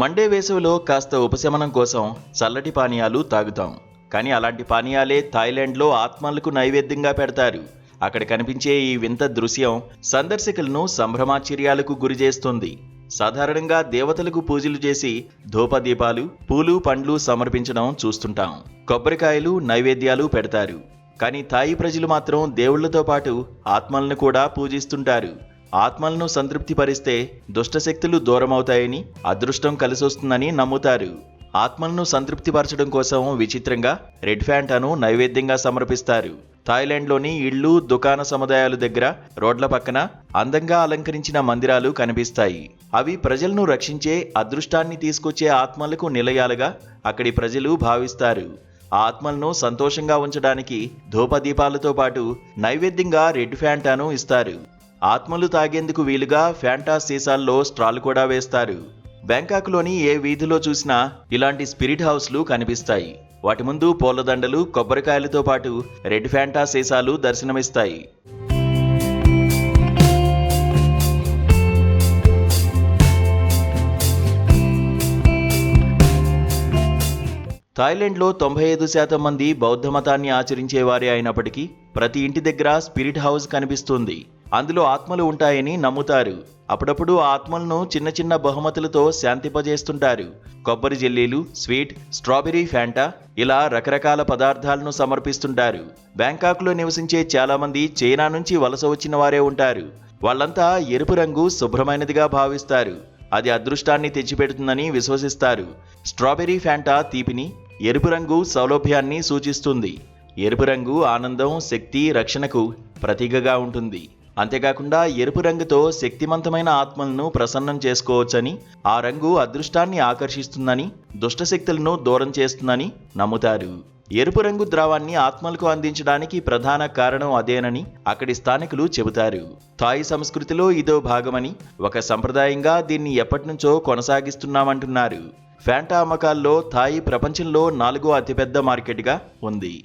Monday వేసవిలో కాస్త ఉపశమనం కోసం చల్లటి పానీయాలు తాగుతాం. కానీ అలాంటి పానీయాలే థాయిలాండ్లో ఆత్మలకు నైవేద్యంగా పెడతారు. అక్కడ కనిపించే ఈ వింత దృశ్యం సందర్శకులను సంభ్రమాశ్చర్యాలకు గురిచేస్తుంది. సాధారణంగా దేవతలకు పూజలు చేసి ధూపదీపాలు, పూలు, పండ్లు సమర్పించడం చూస్తుంటాం. కొబ్బరికాయలు, నైవేద్యాలు పెడతారు. కానీ థాయి ప్రజలు మాత్రం దేవుళ్లతో పాటు ఆత్మలను కూడా పూజిస్తుంటారు. ఆత్మలను సంతృప్తిపరిస్తే దుష్టశక్తులు దూరమవుతాయని, అదృష్టం కలిసొస్తుందని నమ్ముతారు. ఆత్మలను సంతృప్తిపరచడం కోసం విచిత్రంగా రెడ్ ఫ్యాంటాను నైవేద్యంగా సమర్పిస్తారు. థాయిలాండ్లోని ఇళ్ళు, దుకాణ సముదాయాల దగ్గర, రోడ్ల పక్కన అందంగా అలంకరించిన మందిరాలు కనిపిస్తాయి. అవి ప్రజలను రక్షించే, అదృష్టాన్ని తీసుకొచ్చే ఆత్మలకు నిలయాలుగా అక్కడి ప్రజలు భావిస్తారు. ఆ ఆత్మలను సంతోషంగా ఉంచడానికి ధూపదీపాలతో పాటు నైవేద్యంగా రెడ్ ఫ్యాంటాను ఇస్తారు. ఆత్మలు తాగేందుకు వీలుగా ఫ్యాంటా సీసాల్లో స్ట్రాలు కూడా వేస్తారు. బ్యాంకాక్లోని ఏ వీధిలో చూసినా ఇలాంటి స్పిరిట్ హౌస్లు కనిపిస్తాయి. వాటి ముందు పూలదండలు, కొబ్బరికాయలతో పాటు రెడ్ ఫ్యాంటా సీసాలు దర్శనమిస్తాయి. థాయిలాండ్లో 95% మంది బౌద్ధ మతాన్ని ఆచరించేవారే అయినప్పటికీ ప్రతి ఇంటి దగ్గర స్పిరిట్ హౌస్ కనిపిస్తుంది. అందులో ఆత్మలు ఉంటాయని నమ్ముతారు. అప్పుడప్పుడు ఆ ఆత్మలను చిన్న చిన్న బహుమతులతో శాంతింపజేస్తుంటారు. కొబ్బరి జెల్లీలు, స్వీట్, స్ట్రాబెర్రీ ఫ్యాంటా, ఇలా రకరకాల పదార్థాలను సమర్పిస్తుంటారు. బ్యాంకాక్లో నివసించే చాలా మంది చైనా నుంచి వలస వచ్చిన వారే ఉంటారు. వాళ్ళంతా ఎరుపు రంగు శుభ్రమైనదిగా భావిస్తారు. అది అదృష్టాన్ని తెచ్చిపెడుతుందని విశ్వసిస్తారు. స్ట్రాబెర్రీ ఫ్యాంటా తీపిని, ఎరుపు రంగు సౌలభ్యాన్ని సూచిస్తుంది. ఎరుపు రంగు ఆనందం, శక్తి, రక్షణకు ప్రతీకగా ఉంటుంది. అంతేకాకుండా ఎరుపు రంగుతో శక్తివంతమైన ఆత్మలను ప్రసన్నం చేసుకోవచ్చని, ఆ రంగు అదృష్టాన్ని ఆకర్షిస్తుందని, దుష్టశక్తులను దూరం చేస్తుందని నమ్ముతారు. ఎరుపు రంగు ద్రవాన్ని ఆత్మలకు అందించడానికి ప్రధాన కారణం అదేనని అక్కడి స్థానికులు చెబుతారు. థాయ్ సంస్కృతిలో ఇదో భాగమని, ఒక సంప్రదాయంగా దీన్ని ఎప్పటినుంచో కొనసాగిస్తున్నామంటున్నారు. ఫ్యాంటా అమ్మకాల్లో థాయ్ ప్రపంచంలో 4వ అతిపెద్ద మార్కెట్గా ఉంది.